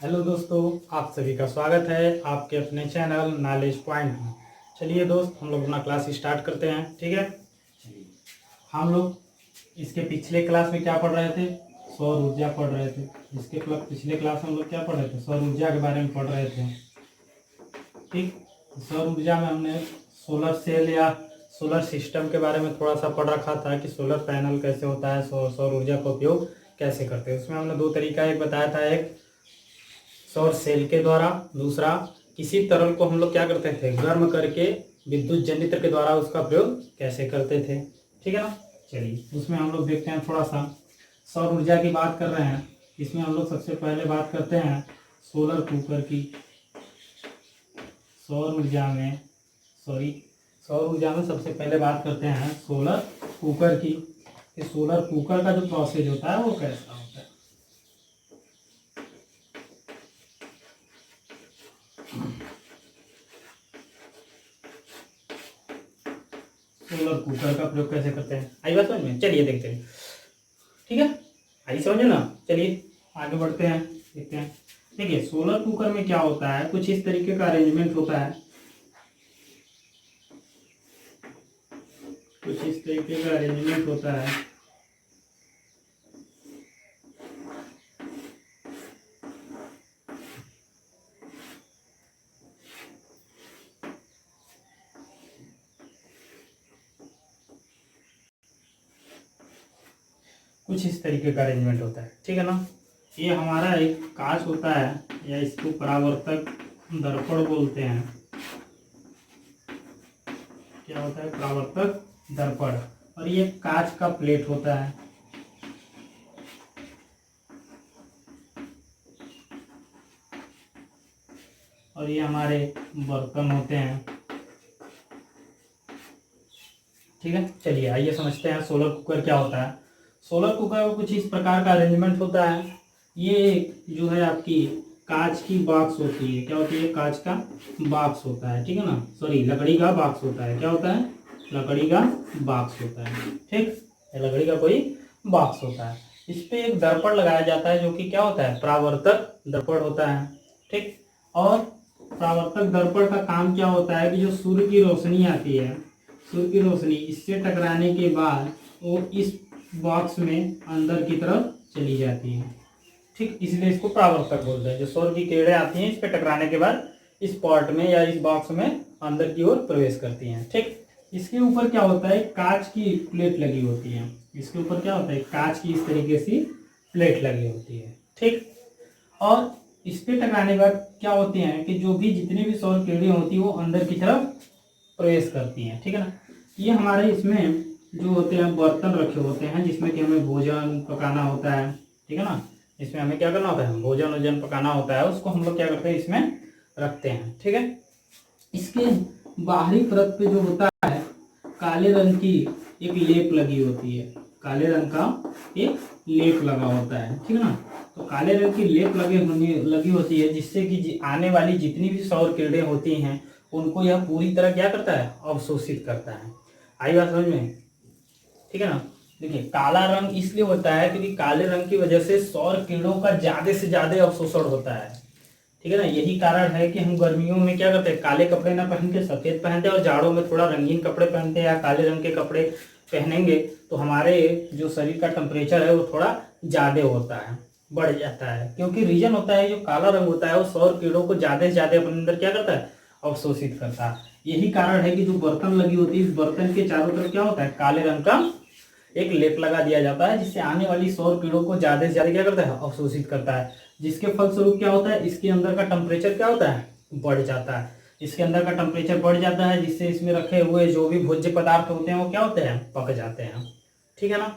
Hello दोस्तों, आप सभी का स्वागत है आपके अपने चैनल नॉलेज पॉइंट में। चलिए दोस्त, हम लोग अपना क्लास स्टार्ट करते हैं। ठीक है, चलिए हम लोग इसके पिछले क्लास में क्या पढ़ रहे थे? सौर ऊर्जा पढ़ रहे थे। इसके पिछले क्लास में हम लोग क्या पढ़ रहे थे? सौर ऊर्जा के बारे में पढ़ रहे थे। ठीक, सौर ऊर्जा में हमने सोलर सेल या सोलर सिस्टम के बारे में थोड़ा सा पढ़ रखा था कि सोलर पैनल कैसे होता है, सौर ऊर्जा का उपयोग कैसे करते हैं। उसमें हमने दो तरीका एक बताया था, एक सौर सेल के द्वारा, दूसरा किसी तरल को हम लोग क्या करते थे, गर्म करके विद्युत जनरेटर के द्वारा उसका प्रयोग कैसे करते थे। ठीक है ना, चलिए उसमें हम लोग देखते हैं थोड़ा सा। सौर ऊर्जा की बात कर रहे हैं, इसमें हम लोग सबसे पहले बात करते हैं सोलर कुकर की। सौर ऊर्जा में सौर ऊर्जा में सबसे पहले बात करते हैं सोलर कुकर की। इस सोलर कुकर का जो प्रोसेस होता है वो कैसा होता है। सोलर कुकर का प्रयोग कैसे करते हैं, आई बात समझ में? चलिए देखते हैं। ठीक है, आई समझे ना। चलिए आगे बढ़ते हैं, देखते हैं। देखिए सोलर कुकर में क्या होता है, कुछ इस तरीके का अरेंजमेंट होता है। कुछ इस तरीके का अरेंजमेंट होता है। कुछ इस तरीके का अरेंजमेंट होता है, ठीक है ना। ये हमारा एक कांच होता है या इसको परावर्तक दर्पण बोलते हैं। क्या होता है? परावर्तक दर्पण। और ये कांच का प्लेट होता है। और ये हमारे बर्तन होते हैं। ठीक है, चलिए आइए समझते हैं सोलर कुकर क्या होता है। सोलर कुकर में कुछ इस प्रकार का अरेंजमेंट होता है। ये जो है आपकी कांच की बॉक्स होती है। क्या होती है? कांच का बॉक्स होता है, ठीक है ना। सॉरी, लकड़ी का बॉक्स होता है। क्या होता है? लकड़ी का बॉक्स होता है। ठीक, लकड़ी का कोई बॉक्स होता है। इस पे एक दर्पण लगाया जाता है जो कि क्या होता है? परावर्तक दर्पण होता है। ठीक, और परावर्तक दर्पण का काम क्या होता है कि जो सूर्य की रोशनी आती है, सूर्य की रोशनी इससे टकराने के बाद वो इस बॉक्स में अंदर की तरफ चली जाती है। ठीक, इसलिए इसको परावर्तक बोलते हैं। जो सौर की किरणें आती हैं इस पे टकराने के बाद इस पॉट में या इस बॉक्स में अंदर की ओर प्रवेश करती हैं। ठीक, इसके ऊपर क्या होता है? कांच की प्लेट लगी होती है। इसके ऊपर क्या होता है? कांच की इस तरीके से प्लेट लगी होती है। ठीक, और इस पे टकराने के बाद क्या होती है कि जो भी जितनी भी सौर किरणें होती है वो अंदर की तरफ प्रवेश करती हैं। ठीक है ना। ये हमारे इसमें जो होते हैं बर्तन रखे होते हैं जिसमें कि हमें भोजन पकाना होता है। ठीक है ना, इसमें हमें क्या करना होता है? भोजन वोजन पकाना होता है, उसको हम लोग क्या करते हैं? इसमें रखते हैं। ठीक है, इसके बाहरी परत पे जो होता है काले रंग की एक लेप लगी होती है। काले रंग का एक लेप लगा होता है, ठीक है ना। तो काले रंग की लेप लगी होती है जिससे कि आने वाली जितनी भी सौर किरणें होती हैं उनको यह पूरी तरह क्या करता है? अवशोषित करता है। आई बात समझ में? ठीक है ना। देखिए काला रंग इसलिए होता है क्योंकि काले रंग की वजह से सौर किरणों का ज्यादा से ज्यादा अवशोषण होता है। ठीक है ना, यही कारण है कि हम गर्मियों में क्या करते हैं? काले कपड़े ना पहन के सफेद पहनते हैं, और जाड़ों में थोड़ा रंगीन कपड़े पहनते हैं या काले रंग के कपड़े पहनेंगे तो हमारे जो शरीर का टेम्परेचर है वो थोड़ा ज्यादा होता है, बढ़ जाता है। क्योंकि रीजन होता है जो काला रंग होता है वो सौर किरणों को ज्यादा से ज्यादा अपने अंदर क्या करता है? अवशोषित करता है। यही कारण है कि जो बर्तन लगी होती है इस बर्तन के चारों तरफ क्या होता है? काले रंग का एक लेप लगा दिया जाता है जिससे आने वाली सौर किरणों को ज्यादा से ज्यादा क्या करता है? अवशोषित करता है। जिसके फलस्वरूप क्या होता है? इसके अंदर का टेम्परेचर क्या होता है? बढ़ जाता है। इसके अंदर का टेम्परेचर बढ़ जाता है जिससे इसमें रखे हुए जो भी भोज्य पदार्थ होते हैं वो क्या होते हैं? पक जाते हैं। ठीक है ना,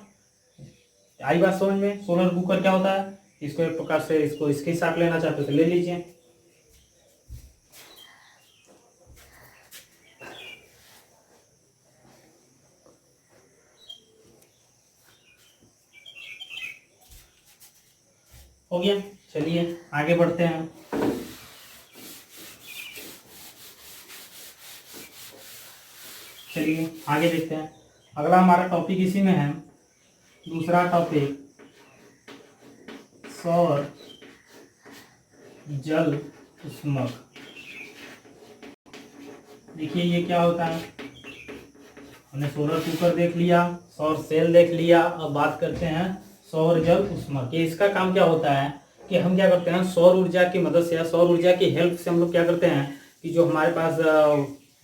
आई बात समझ में? सोलर कुकर क्या होता है, इसको एक प्रकार से इसको इसके हिसाब लेना चाहते हो तो ले लीजिए। हो गया, चलिए आगे बढ़ते हैं। चलिए आगे देखते हैं। अगला हमारा टॉपिक इसी में है, दूसरा टॉपिक सौर जल उष्मक। देखिए ये क्या होता है, हमने सोलर कुकर देख लिया, सौर सेल देख लिया, अब बात करते हैं सौर जल उष्मक। ये इसका काम क्या होता है कि हम क्या करते हैं, सौर ऊर्जा की मदद से या सौर ऊर्जा की हेल्प से हम लोग क्या करते हैं कि जो हमारे पास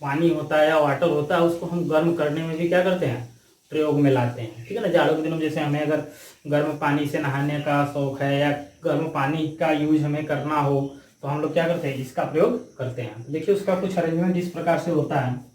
पानी होता है या वाटर होता है उसको हम गर्म करने में भी क्या करते हैं, प्रयोग में लाते हैं। ठीक है ना, जाड़ों के दिनों में जैसे हमें अगर गर्म पानी से नहाने का शौक है या गर्म पानी का यूज हमें करना हो तो हम लोग क्या करते हैं, इसका प्रयोग करते हैं। देखिए उसका कुछ अरेंजमेंट इस प्रकार से होता है।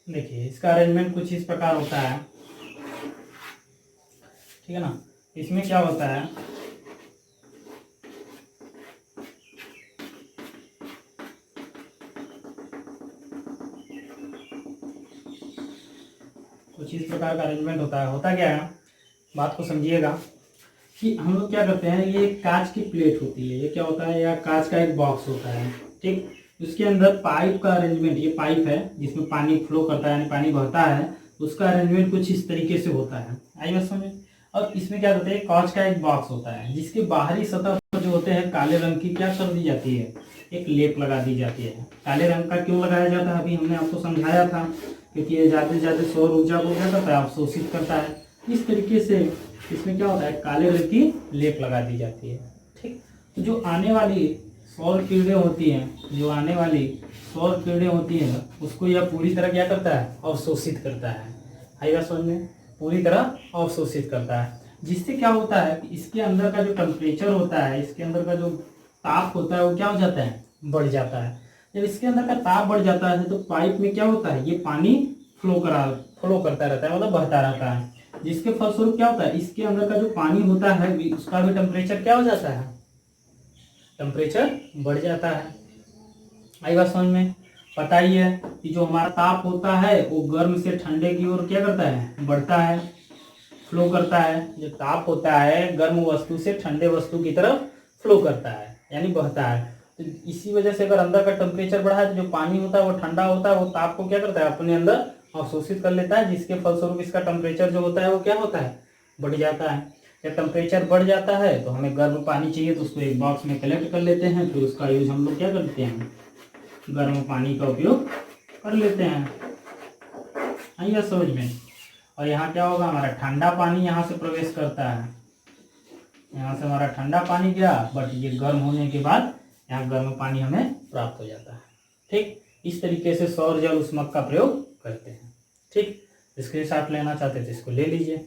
देखिए इसका अरेंजमेंट कुछ इस प्रकार होता है। ठीक है ना, इसमें क्या होता है, कुछ इस प्रकार का अरेंजमेंट होता है। होता क्या है, बात को समझिएगा कि हम लोग क्या करते हैं, ये कांच की प्लेट होती है, ये क्या होता है, या कांच का एक बॉक्स होता है। ठीक, उसके अंदर पाइप का अरेंजमेंट, ये पाइप है जिसमें पानी फ्लो करता है यानी पानी बहता है, उसका अरेंजमेंट कुछ इस तरीके से होता है। आई बात समझ। और इसमें क्या करते हैं, कांच का एक बॉक्स होता है जिसके बाहरी सतह पर जो होते हैं काले रंग की क्या कर दी जाती है, एक लेप लगा दी जाती है। काले रंग का क्यों लगाया जाता है, अभी हमने आपको समझाया था, क्योंकि ये ज़्यादा से ज़्यादा सौर ऊर्जा को क्या करता है, अवशोषित करता है। इस तरीके से इसमें क्या होता है, काले रंग की लेप लगा दी जाती है। ठीक, तो जो आने वाली सौर किरणें होती हैं, जो आने वाली सौर किरणें होती हैं उसको यह पूरी तरह क्या करता है, अवशोषित करता है। आई बात समझ में, पूरी तरह अवशोषित करता है, जिससे क्या होता है कि इसके अंदर का जो टेम्परेचर होता है, इसके अंदर का जो ताप होता है वो क्या हो जाता है, बढ़ जाता है। जब इसके अंदर का ताप बढ़ जाता है तो पाइप में क्या होता है, ये पानी फ्लो करता रहता है, मतलब बहता रहता है, जिसके फलस्वरूप क्या होता है, इसके अंदर का जो पानी होता है उसका भी टेम्परेचर क्या हो जाता है, टेम्परेचर बढ़ जाता है। आई बात समझ में। पता ही है कि जो हमारा ताप होता है वो गर्म से ठंडे की ओर क्या करता है, बढ़ता है, फ्लो करता है। जो ताप होता है गर्म वस्तु से ठंडे वस्तु की तरफ फ्लो करता है यानी बहता है। तो इसी वजह से अगर अंदर का टेम्परेचर बढ़ा है तो जो पानी होता है वो ठंडा होता है, वो ताप को क्या करता है, अपने अंदर अवशोषित कर लेता है, जिसके फलस्वरूप इसका टेम्परेचर जो होता है वो क्या होता है, बढ़ जाता है। जब टेम्परेचर बढ़ जाता है तो हमें गर्म पानी चाहिए तो उसको एक बॉक्स में कलेक्ट कर लेते हैं, फिर उसका यूज हम लोग क्या करते हैं, गर्म पानी का उपयोग कर लेते हैं। आइए समझ में। और यहाँ क्या होगा, हमारा ठंडा पानी यहाँ से प्रवेश करता है, यहाँ से हमारा ठंडा पानी गया, बट ये गर्म होने के बाद यहाँ गर्म पानी हमें प्राप्त हो जाता है। ठीक, इस तरीके से सौर जल उष्मक का प्रयोग करते हैं। ठीक, स्क्रीनशॉट लेना चाहते थे इसको ले लीजिए।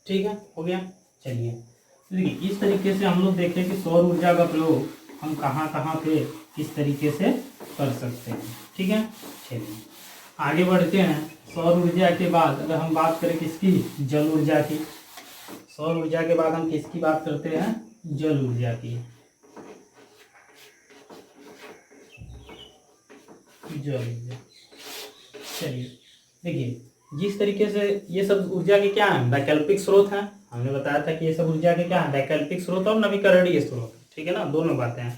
ठीक है, हो गया। चलिए देखिए इस तरीके से हम लोग देखें कि सौर ऊर्जा का प्रयोग हम कहाँ कहाँ पे किस तरीके से कर सकते हैं। ठीक है, चलिए आगे बढ़ते हैं। सौर ऊर्जा के बाद अगर हम बात करें किसकी, जल ऊर्जा की। सौर ऊर्जा के बाद हम किसकी बात करते हैं, जल ऊर्जा की। जल ऊर्जा, चलिए देखिए जिस तरीके से ये सब ऊर्जा के क्या हैं, वैकल्पिक स्रोत हैं। हमने बताया था कि ये सब ऊर्जा के क्या है, वैकल्पिक स्रोत और नवीकरणीय स्रोत। ठीक है ना, दोनों बातें हैं।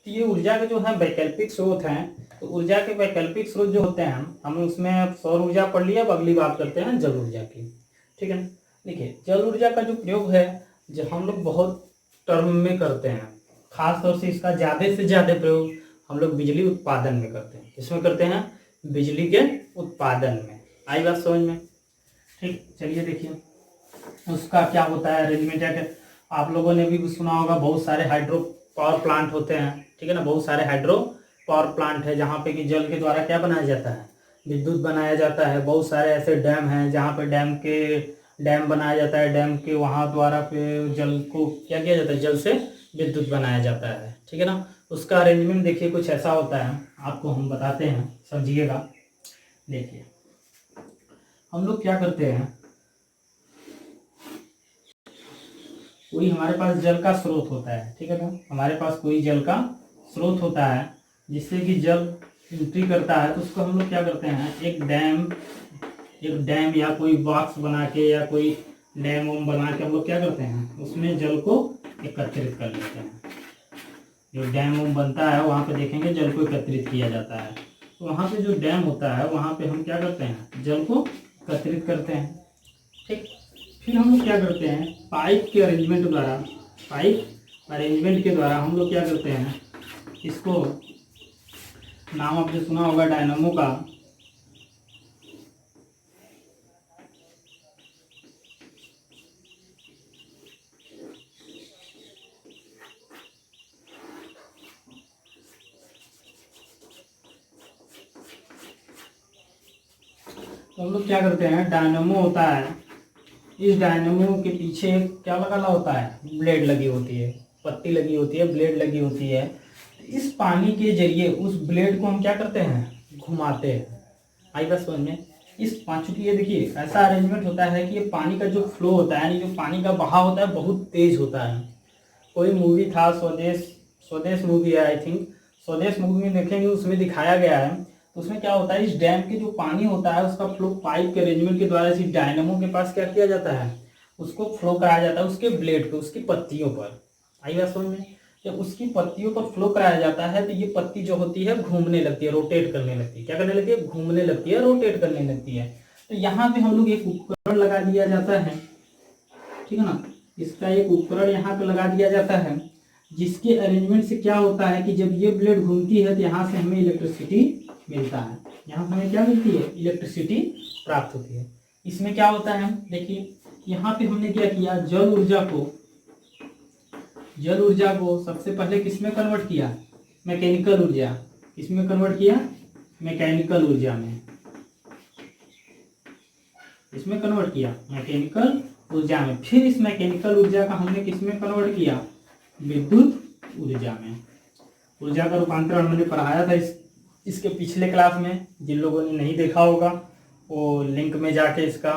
तो ये ऊर्जा के जो है वैकल्पिक स्रोत हैं, तो ऊर्जा के वैकल्पिक स्रोत जो होते हैं हम उसमें सौर ऊर्जा पढ़ लिया, अब अगली बात करते हैं जल ऊर्जा की। ठीक है, देखिए जल ऊर्जा का जो प्रयोग है जो हम लोग बहुत टर्म में करते हैं, खास तौर से इसका ज़्यादा से ज़्यादा प्रयोग हम लोग बिजली उत्पादन में करते हैं। किसमें करते हैं, बिजली के उत्पादन में। आई बात समझ में। ठीक, चलिए देखिए उसका क्या होता है अरेंजमेंट है। आप लोगों ने भी सुना होगा बहुत सारे हाइड्रो पावर प्लांट होते हैं। ठीक है ना, बहुत सारे हाइड्रो पावर प्लांट है जहाँ पे कि जल के द्वारा क्या बनाया जाता है, विद्युत बनाया जाता है। बहुत सारे ऐसे डैम हैं जहाँ पे डैम बनाया जाता है, डैम के वहाँ द्वारा पे जल को क्या किया जाता है, जल से विद्युत बनाया जाता है, ठीक है ना। उसका अरेंजमेंट देखिए कुछ ऐसा होता है, आपको हम बताते हैं, समझिएगा। देखिए हम लोग क्या करते हैं, कोई हमारे पास जल का स्रोत होता है, ठीक है ना, हमारे पास कोई जल का स्रोत होता है जिससे कि जल एंट्री करता है, तो उसको हम लोग क्या करते हैं, एक डैम या कोई बॉक्स बना के या कोई डैम वैम बना के हम लोग क्या करते हैं, उसमें जल को एकत्रित कर लेते हैं। जो डैम वैम बनता है वहाँ पे देखेंगे जल को एकत्रित किया जाता है, तो वहाँ पे जो डैम होता है वहाँ पे हम क्या करते हैं, जल को एकत्रित करते हैं, ठीक। फिर हम लोग क्या करते हैं, पाइप अरेंजमेंट के द्वारा हम लोग क्या करते हैं, इसको नाम आपने सुना होगा डायनामो का, तो हम लोग क्या करते हैं, डायनामो होता है, इस डायनामो के पीछे क्या लगा होता है, ब्लेड लगी होती है, पत्ती लगी होती है, ब्लेड लगी होती है। इस पानी के जरिए उस ब्लेड को हम क्या करते हैं, घुमाते हैं। आई बात समझ में। इस पाँचों की ये देखिए ऐसा अरेंजमेंट होता है कि ये पानी का जो फ्लो होता है, यानी जो पानी का बहाव होता है बहुत तेज होता है। कोई मूवी था स्वदेश मूवी है आई थिंक, स्वदेश मूवी में देखेंगे उसमें दिखाया गया है, तो उसमें क्या होता है, इस डैम के जो पानी होता है उसका फ्लो पाइप के अरेंजमेंट के द्वारा इस डायनामो के पास क्या किया जाता है, उसको फ्लो कराया जाता है उसके ब्लेड पे, उसकी पत्तियों पर। आई बात समझ में। जब उसकी पत्तियों पर फ्लो कराया जाता है तो ये पत्ती जो होती है घूमने लगती है, रोटेट करने लगती है, क्या करने लगती है, घूमने लगती है, रोटेट करने लगती है। तो यहाँ पे हम लोग एक उपकरण लगा दिया जाता है, ठीक है ना, इसका एक उपकरण यहाँ पे लगा दिया जाता है, जिसके अरेंजमेंट से क्या होता है कि जब ये ब्लेड घूमती है तो यहाँ से हमें इलेक्ट्रिसिटी मिलता है, यहाँ से हमें क्या मिलती है, इलेक्ट्रिसिटी प्राप्त होती है। इसमें क्या होता है, देखिए यहाँ पे हमने क्या किया, जल ऊर्जा को सबसे पहले किसमें कन्वर्ट किया, मैकेनिकल ऊर्जा, किसमें कन्वर्ट किया, मैकेनिकल ऊर्जा में, इसमें कन्वर्ट किया मैकेनिकल ऊर्जा में। फिर इस मैकेनिकल ऊर्जा का हमने किसमें कन्वर्ट किया, विद्युत ऊर्जा में। ऊर्जा का रूपांतरण हमने पढ़ाया था इसके पिछले क्लास में, जिन लोगों ने नहीं देखा होगा वो लिंक में जाके इसका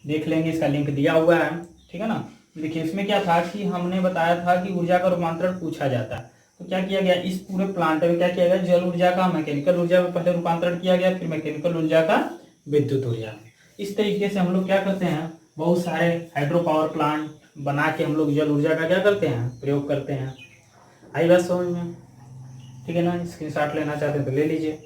देख लेंगे, इसका लिंक दिया हुआ है, ठीक है ना। देखिए इसमें क्या था कि हमने बताया था कि ऊर्जा का रूपांतरण पूछा जाता है, तो क्या किया गया, इस पूरे प्लांट में क्या किया गया, जल ऊर्जा का मैकेनिकल ऊर्जा में पहले रूपांतरण किया गया, फिर मैकेनिकल ऊर्जा का विद्युत ऊर्जा में। इस तरीके से हम लोग क्या करते हैं, बहुत सारे हाइड्रो पावर प्लांट बना के हम लोग जल ऊर्जा का क्या करते हैं, प्रयोग करते हैं। आई बात समझ में, ठीक है ना। स्क्रीनशॉट लेना चाहते हैं तो ले लीजिए।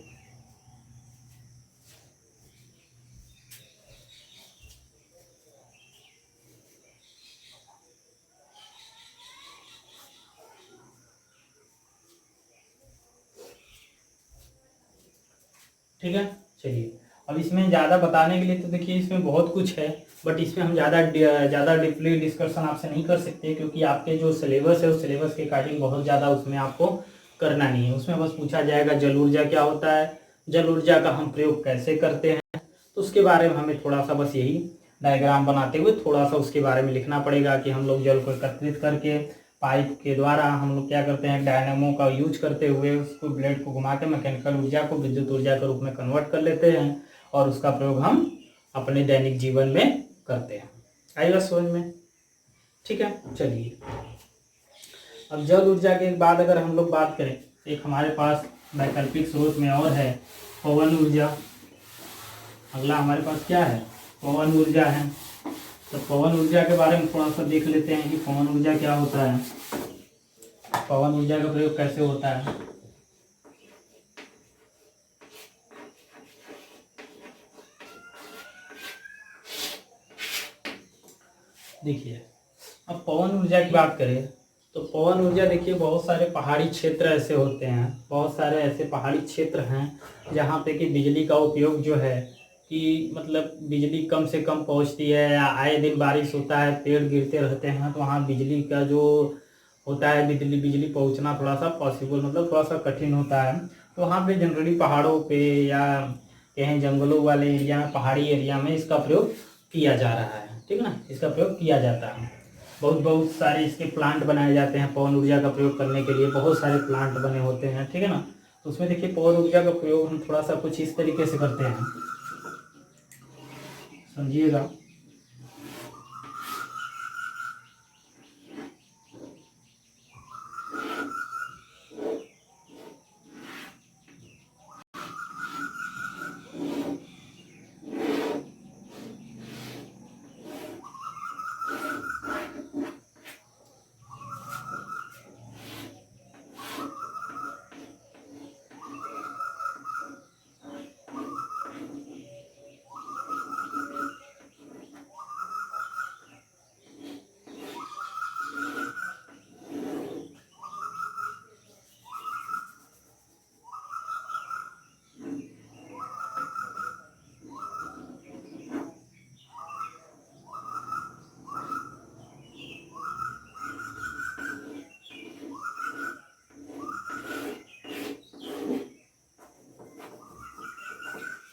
ठीक है, चलिए अब इसमें ज़्यादा बताने के लिए तो देखिए इसमें बहुत कुछ है, बट इसमें हम ज़्यादा डीपली डिस्कशन आपसे नहीं कर सकते, क्योंकि आपके जो सिलेबस है उस सिलेबस के अकॉर्डिंग बहुत ज़्यादा उसमें आपको करना नहीं है। उसमें बस पूछा जाएगा जल ऊर्जा क्या होता है, जल ऊर्जा का हम प्रयोग कैसे करते हैं, तो उसके बारे में हमें थोड़ा सा बस यही डायग्राम बनाते हुए थोड़ा सा उसके बारे में लिखना पड़ेगा कि हम लोग जल को एकत्रित करके पाइप के द्वारा हम लोग क्या करते हैं, डायनामो का यूज करते हुए उसको ब्लेड को घुमा के मैकेनिकल ऊर्जा को विद्युत ऊर्जा के रूप में कन्वर्ट कर लेते हैं और उसका प्रयोग हम अपने दैनिक जीवन में करते हैं। आई बात समझ में, ठीक है। चलिए अब जल ऊर्जा के बाद अगर हम लोग बात करें, एक हमारे पास वैकल्पिक स्रोत में और है पवन ऊर्जा। अगला हमारे पास क्या है, पवन ऊर्जा है। तो पवन ऊर्जा के बारे में थोड़ा सा देख लेते हैं कि पवन ऊर्जा क्या होता है, पवन ऊर्जा का प्रयोग कैसे होता है। देखिए अब पवन ऊर्जा की बात करें तो पवन ऊर्जा देखिए बहुत सारे पहाड़ी क्षेत्र ऐसे होते हैं, बहुत सारे ऐसे पहाड़ी क्षेत्र हैं जहाँ पे कि बिजली का उपयोग जो है कि मतलब बिजली कम से कम पहुँचती है, या आए दिन बारिश होता है, पेड़ गिरते रहते हैं, तो वहाँ बिजली का जो होता है बिजली पहुँचना थोड़ा सा पॉसिबल मतलब थोड़ा सा कठिन होता है। तो वहाँ पे जनरली पहाड़ों पे या कहीं जंगलों वाले एरिया में, पहाड़ी एरिया में इसका प्रयोग किया जा रहा है, ठीक है ना, इसका प्रयोग किया जाता है। बहुत बहुत सारे इसके प्लांट बनाए जाते हैं पवन ऊर्जा का प्रयोग करने के लिए, बहुत सारे प्लांट बने होते हैं, ठीक है ना। तो उसमें देखिए पवन ऊर्जा का प्रयोग हम थोड़ा सा कुछ इस तरीके से करते हैं, समझिएगा।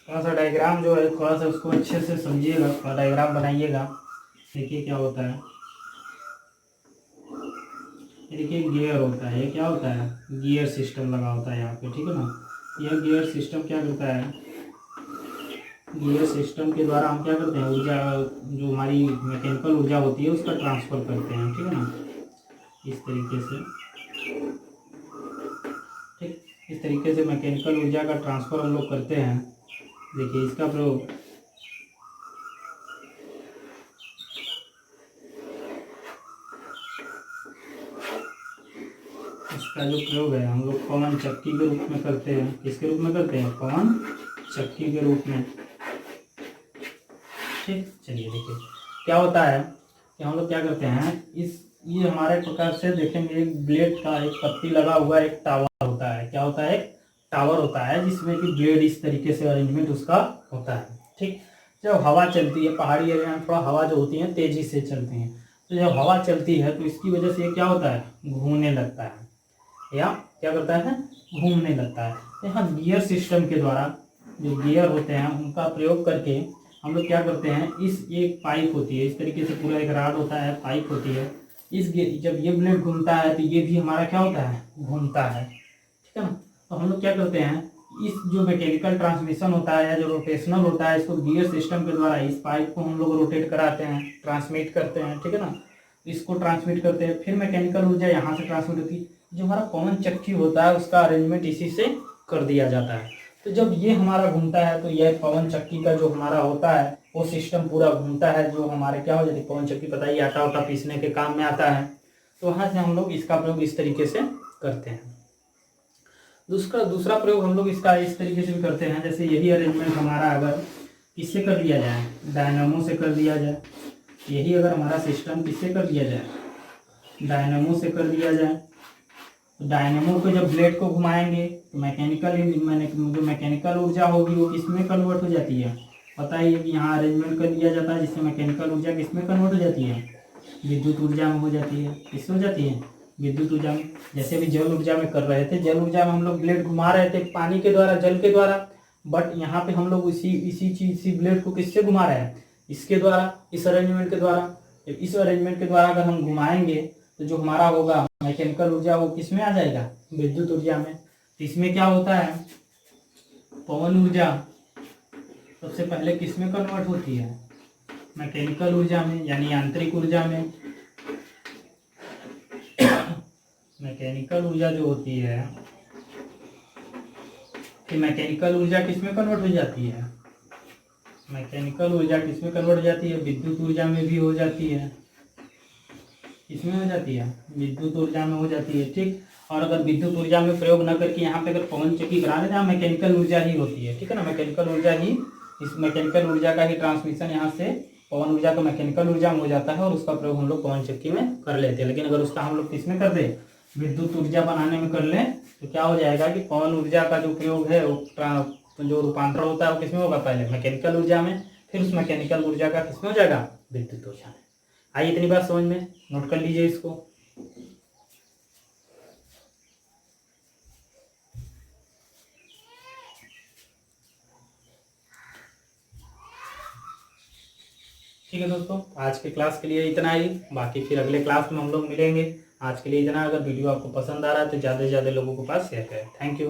थोड़ा सा डायग्राम जो है थोड़ा सा उसको अच्छे से समझिएगा, थोड़ा डायग्राम बनाइएगा। देखिए क्या होता है, देखिए गियर होता है, ये क्या होता है, गियर सिस्टम लगा होता है यहाँ पे, ठीक है ना। यह गियर सिस्टम क्या करता है, गियर सिस्टम के द्वारा हम क्या करते हैं, ऊर्जा जो हमारी मैकेनिकल ऊर्जा होती है उसका ट्रांसफर करते हैं, ठीक है ना, इस तरीके से। ठीक, इस तरीके से मैकेनिकल ऊर्जा का ट्रांसफर हम लोग करते हैं। देखिए इसका प्रयोग, इसका जो प्रयोग है हम लोग पवन चक्की के रूप में करते हैं। किसके रूप में करते हैं, पवन चक्की के रूप में। ठीक, चलिए देखिए क्या होता है कि हम लोग क्या करते हैं, ये हमारे प्रकार से देखेंगे एक ब्लेड का एक पत्ती लगा हुआ एक टावर होता है। क्या होता है, एक टावर होता है जिसमें कि ब्लेड इस तरीके से अरेंजमेंट उसका होता है। ठीक, जब हवा चलती है पहाड़ी एरिया में थोड़ा हवा जो होती है तेजी से चलती है, तो जब हवा चलती है तो इसकी वजह से ये क्या होता है, घूमने लगता है, या क्या करता है, घूमने लगता है। तो यहाँ गियर सिस्टम के द्वारा जो गियर होते हैं उनका प्रयोग करके हम लोग क्या करते हैं, इस एक पाइप होती है इस तरीके से, पूरा एक राड होता है, पाइप होती है, जब ये ब्लेड घूमता है तो ये भी हमारा क्या होता है, घूमता है, ठीक है ना। तो हम लोग क्या करते हैं, इस जो मैकेनिकल ट्रांसमिशन होता है या जो रोटेशनल होता है इसको गियर सिस्टम के द्वारा इस पाइप को हम लोग रोटेट कराते हैं, ट्रांसमिट करते हैं, ठीक है ना। इसको ट्रांसमिट करते हैं, फिर मैकेनिकल ऊर्जा यहाँ से ट्रांसमिट होती है। जो हमारा पवन चक्की होता है उसका अरेंजमेंट इसी से कर दिया जाता है। तो जब ये हमारा घूमता है तो यह पवन चक्की का जो हमारा होता है वो सिस्टम पूरा घूमता है, जो हमारे क्या हो जाती है, पवन चक्की पता ही आटा उटा पीसने के काम में आता है। तो वहाँ से हम लोग इसका प्रयोग इस तरीके से करते हैं। दूसरा प्रयोग हम लोग इसका इस तरीके से भी करते हैं, जैसे यही अरेंजमेंट हमारा अगर किससे कर लिया जाए, डायनामो से कर दिया जाए, यही अगर हमारा सिस्टम किससे कर दिया जाए, डायनामो से कर दिया जाए, तो डायनामो को जब ब्लेड को घुमाएंगे तो जो मैकेनिकल ऊर्जा होगी वो किसमें कन्वर्ट हो जाती है, पता ही है कि यहाँ अरेंजमेंट कर दिया जाता है जिससे मैकेनिकल ऊर्जा किसमें कन्वर्ट हो जाती है, विद्युत ऊर्जा में हो जाती है। किससे हो जाती है, विद्युत ऊर्जा में। जैसे भी जल ऊर्जा में कर रहे थे, जल ऊर्जा में हम लोग ब्लेड घुमा रहे थे पानी के द्वारा, जल के द्वारा, बट यहाँ पे हम लोग इसी ब्लेड को किससे घुमा रहे हैं, इसके द्वारा, इस अरेंजमेंट के द्वारा। इस अरेंजमेंट के द्वारा अगर हम घुमाएंगे तो जो हमारा होगा मैकेनिकल ऊर्जा वो किस में आ जाएगा, विद्युत ऊर्जा में। तो इसमें क्या होता है, पवन ऊर्जा सबसे पहले किस में कन्वर्ट होती है, मैकेनिकल ऊर्जा में, यानी यांत्रिक ऊर्जा में। मैकेनिकल ऊर्जा जो होती है, कि मैकेनिकल ऊर्जा किस में कन्वर्ट हो जाती है, मैकेनिकल ऊर्जा किस में कन्वर्ट हो जाती है, विद्युत ऊर्जा में भी हो जाती है। किसमें हो जाती है, विद्युत ऊर्जा में हो जाती है। ठीक, और अगर विद्युत ऊर्जा में प्रयोग न करके यहाँ पे अगर पवन चक्की करा दें, जहाँ मैकेनिकल ऊर्जा ही होती है, ठीक है ना, मैकेनिकल ऊर्जा ही, इस मैकेनिकल ऊर्जा का ही ट्रांसमिशन यहाँ से पवन ऊर्जा का मैकेनिकल ऊर्जा में हो जाता है और उसका प्रयोग हम लोग पवन चक्की में कर लेते हैं। लेकिन अगर उसका हम लोग किसमें कर दें, विद्युत ऊर्जा बनाने में कर लें, तो क्या हो जाएगा कि पवन ऊर्जा का जो प्रयोग है वो जो रूपांतरण होता है वो किसमें होगा, पहले मैकेनिकल ऊर्जा में, फिर उस मैकेनिकल ऊर्जा का किसमें हो जाएगा, विद्युत ऊर्जा में। आइए इतनी बात समझ में, नोट कर लीजिए इसको। ठीक है दोस्तों, आज के क्लास के लिए इतना ही, बाकी फिर अगले क्लास में हम लोग मिलेंगे। आज के लिए इतना। अगर वीडियो आपको पसंद आ रहा है तो ज़्यादा से ज़्यादा लोगों के पास शेयर करें। Thank you.